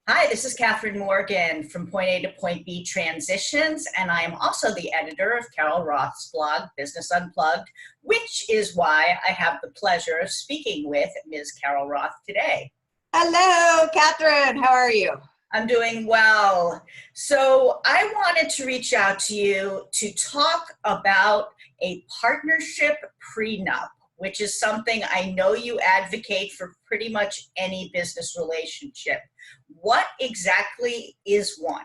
Hi, this is Catherine Morgan from Point A to Point B Transitions, and I am also the editor of Carol Roth's blog, Business Unplugged, which is why I have the pleasure of speaking with Ms. Carol Roth today. Hello, Catherine. How are you? I'm doing well. So I wanted to reach out to you to talk about a partnership prenup, which is something I know you advocate for pretty much any business relationship. What exactly is one?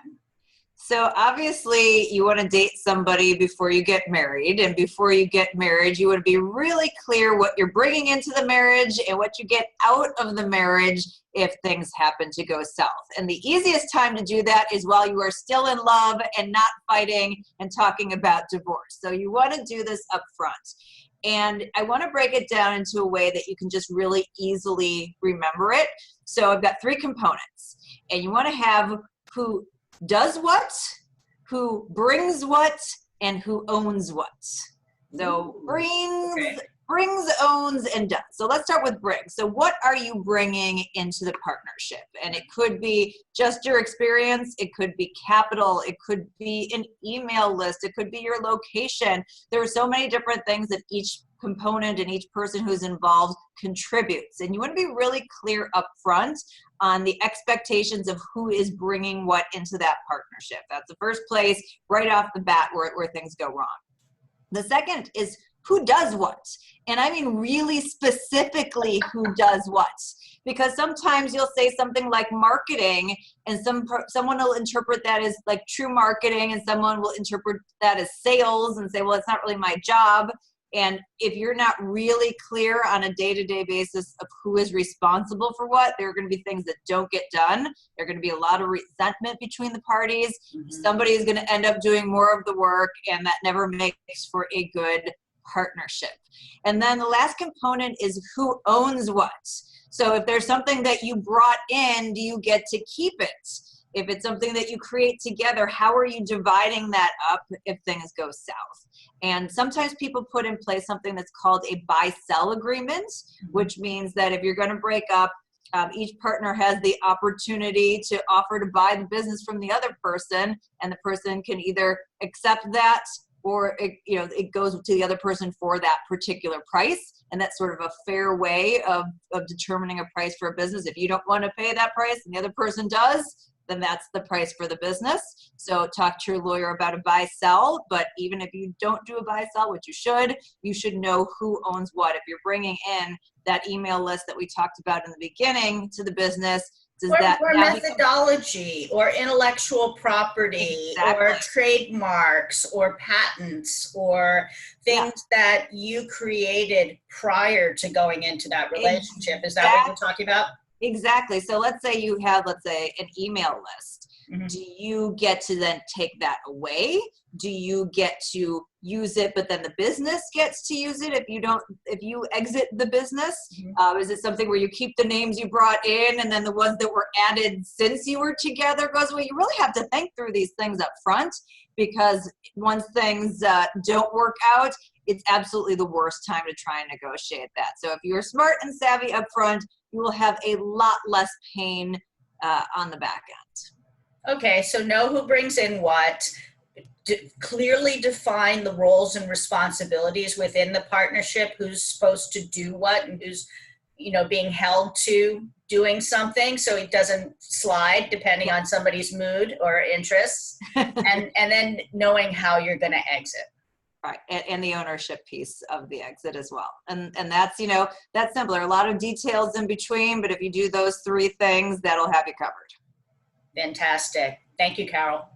So obviously you want to date somebody before you get married, and before you get married, you want to be really clear what you're bringing into the marriage and what you get out of the marriage if things happen to go south. And the easiest time to do that is while you are still in love and not fighting and talking about divorce. So you want to do this up front. And I want to break it down into a way that you can just really easily remember it. So I've got three components, and you want to have who does what, who brings what, and who owns what. So brings, owns, and does. So let's start with bring. So what are you bringing into the partnership? And it could be just your experience. It could be capital. It could be an email list. It could be your location. There are so many different things that each component and each person who's involved contributes. And you want to be really clear up front on the expectations of who is bringing what into that partnership. That's the first place right off the bat where things go wrong. The second is who does what? And I mean really specifically who does what. Because sometimes you'll say something like marketing, and someone will interpret that as like true marketing, and someone will interpret that as sales and say, well, it's not really my job. And if you're not really clear on a day-to-day basis of who is responsible for what, there are going to be things that don't get done. There are going to be a lot of resentment between the parties. Somebody is going to end up doing more of the work, and that never makes for a good partnership. And then the last component is who owns what. So if there's something that you brought in, do you get to keep it? If it's something that you create together, how are you dividing that up if things go south? And sometimes people put in place something that's called a buy-sell agreement, which means that if you're going to break up, each partner has the opportunity to offer to buy the business from the other person, and the person can either accept that or it goes to the other person for that particular price. And that's sort of a fair way of determining a price for a business. If you don't want to pay that price and the other person does, then that's the price for the business. So talk to your lawyer about a buy-sell, but even if you don't do a buy-sell, which you should know who owns what. If you're bringing in that email list that we talked about in the beginning to the business, or methodology, or intellectual property, or trademarks, or patents, or things that you created prior to going into that relationship. Is that what you're talking about? Exactly. So let's say you have, an email list. Do you get to then take that away? Do you get to use it, but then the business gets to use it if you exit the business? Is it something where you keep the names you brought in, and then the ones that were added since you were together goes away? You really have to think through these things up front, because once things don't work out, it's absolutely the worst time to try and negotiate that. So if you're smart and savvy up front, you will have a lot less pain on the back end. Okay, so know who brings in what, clearly define the roles and responsibilities within the partnership, who's supposed to do what, and who's being held to doing something, so it doesn't slide depending on somebody's mood or interests, and then knowing how you're going to exit. Right, and the ownership piece of the exit as well. And that's, that's simpler. A lot of details in between, but if you do those three things, that'll have you covered. Fantastic. Thank you, Carol.